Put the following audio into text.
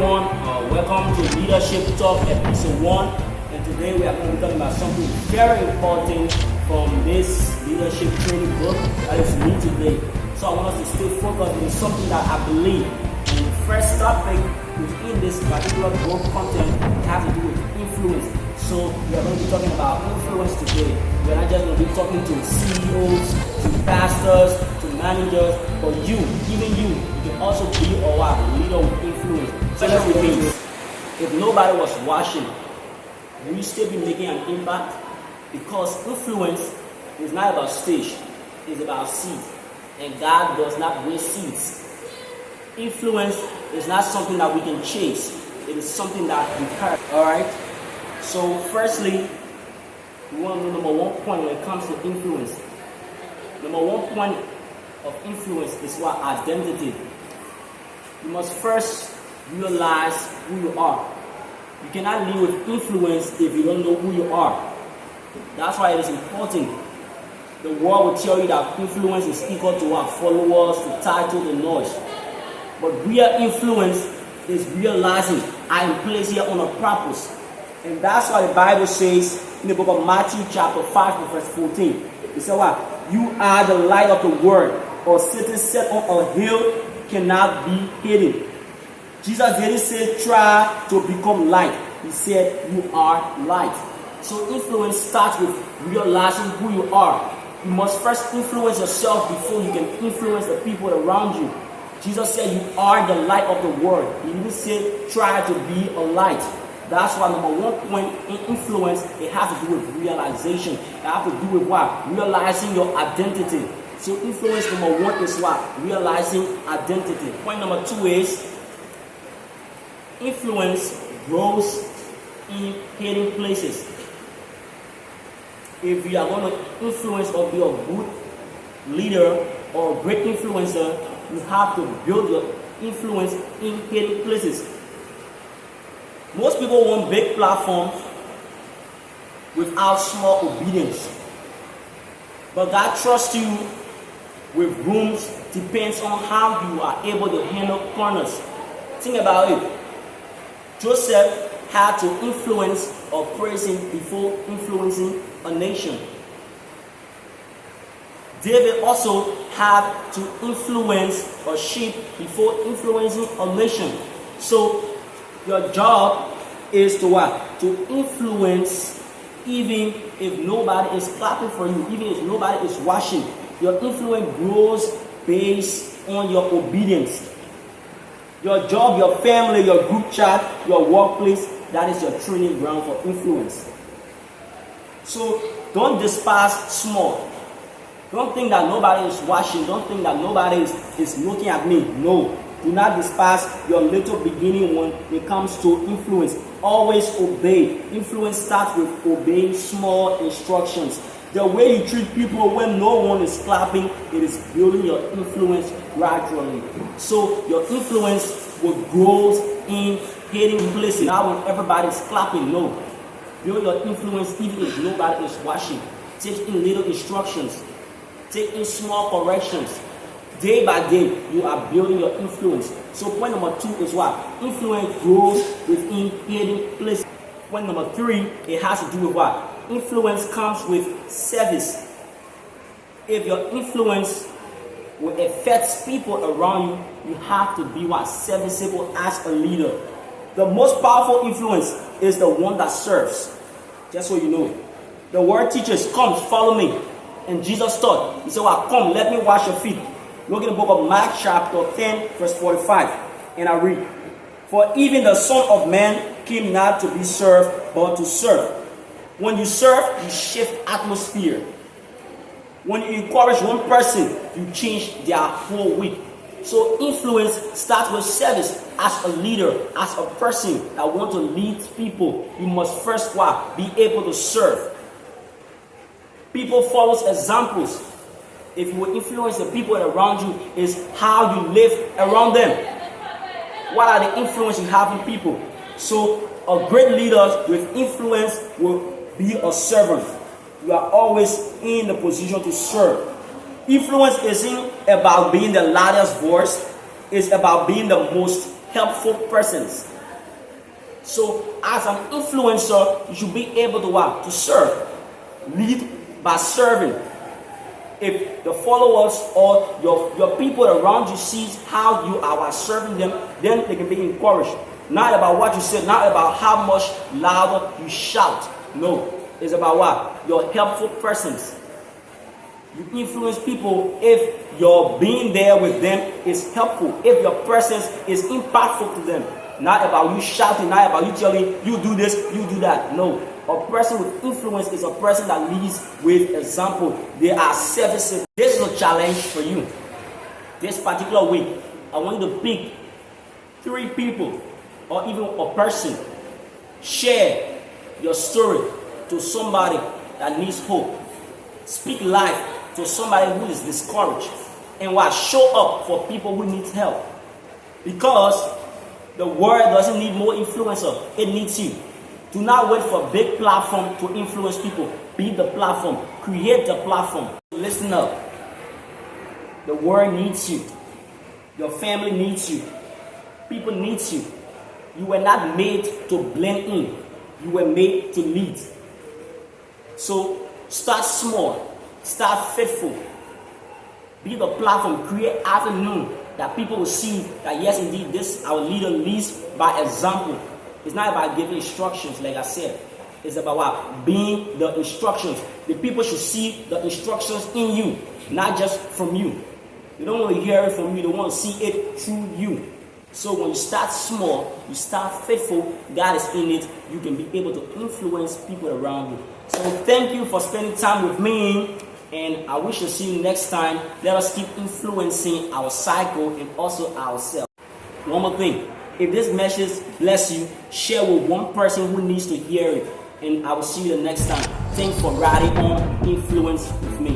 everyone. Welcome to Leadership Talk Episode 1. And today we are going to be talking about something very important from this leadership training book that is new today. So I want us to stay focused on something that I believe. And the first topic within this particular book content has to do with influence. So we are going to be talking about influence today. We are not just going to be talking to CEOs, to pastors, to managers, but even you can also be a leader with influence. Especially with me. If nobody was watching, will you still be making an impact? Because influence is not about stage, it's about seed. And God does not waste seeds. Influence is not something that we can chase. It is something that we carry. Alright? So firstly, we want to know number one point when it comes to influence. Number one point of influence is what? Identity. You must first realize who you are. You cannot live with influence if you don't know who you are. That's why it is important. The world will tell you that influence is equal to our followers, the title, the noise. But real influence is realizing I am placed here on a purpose. And that's why the Bible says in the book of Matthew chapter 5 verse 14. It says what? You are the light of the world. Or city set on a hill cannot be hidden. Jesus didn't say try to become light. He said you are light. So influence starts with realizing who you are. You must first influence yourself before you can influence the people around you. Jesus said you are the light of the world. He didn't say try to be a light. That's why number one point in influence, it has to do with realization. It has to do with what? Realizing your identity. So influence number one is what? Realizing identity. Point number two is influence grows in hidden places. If you are going to influence or be a good leader or a great influencer, you have to build your influence in hidden places. Most people want big platforms without small obedience. But God trusts you with rooms depends on how you are able to handle corners. Think about it. Joseph had to influence a person before influencing a nation. David also had to influence a sheep before influencing a nation. So your job is to what? To influence even if nobody is clapping for you, even if nobody is watching. Your influence grows based on your obedience. Your job, your family, your group chat, your workplace, that is your training ground for influence. So don't despise small. Don't think that nobody is watching. Don't think that nobody is looking at me. No. Do not despise your little beginning when it comes to influence. Always obey. Influence starts with obeying small instructions. The way you treat people when no one is clapping, it is building your influence gradually. So your influence will grow in hidden places. Now when everybody is clapping, no. Build your influence even if nobody is watching. Take in little instructions. Take in small corrections. Day by day, you are building your influence. So point number two is what? Influence grows within hidden places. Point number three, it has to do with what? Influence comes with service. If your influence will affect people around you, you have to be what? Serviceable as a leader. The most powerful influence is the one that serves. Just so you know. The word teaches, come, follow me. And Jesus taught. He said, well, come, let me wash your feet. Look in the book of Mark chapter 10, verse 45. And I read, for even the Son of Man came not to be served, but to serve. When you serve, you shift atmosphere. When you encourage one person, you change their whole week. So influence starts with service. As a leader, as a person that wants to lead people, you must first be able to serve. People follow examples. If you will influence the people around you, is how you live around them. What are the influence you have in people? So a great leader with influence will be a servant. You are always in the position to serve. Influence isn't about being the loudest voice. It's about being the most helpful persons. So as an influencer, you should be able to what? To serve. Lead by serving. If the followers or your people around you sees how you are serving them, then they can be encouraged. Not about what you say, not about how much louder you shout. No, it's about what? Your helpful presence. You influence people if your being there with them is helpful, if your presence is impactful to them. Not about you shouting, not about you telling you do this, you do that. No. A person with influence is a person that leads with example. They are services. This is a challenge for you. This particular week, I want you to pick 3 people or even a person. Share your story to somebody that needs hope. Speak life to somebody who is discouraged. And what? Show up for people who need help. Because the world doesn't need more influencer. It needs you. Do not wait for a big platform to influence people. Be the platform. Create the platform. Listen up. The world needs you. Your family needs you. People need you. You were not made to blend in. You were made to lead. So start small. Start faithful. Be the platform. Create avenue that people will see that yes, indeed, this our leader leads by example. It's not about giving instructions, like I said. It's about what? Being the instructions. The people should see the instructions in you, not just from you. They don't want to hear it from you. They want to see it through you. So when you start small, you start faithful, God is in it, you can be able to influence people around you. So thank you for spending time with me. And I wish to see you next time. Let us keep influencing our cycle and also ourselves. One more thing. If this message bless you, share with one person who needs to hear it. And I will see you the next time. Thanks for riding on Influence with me.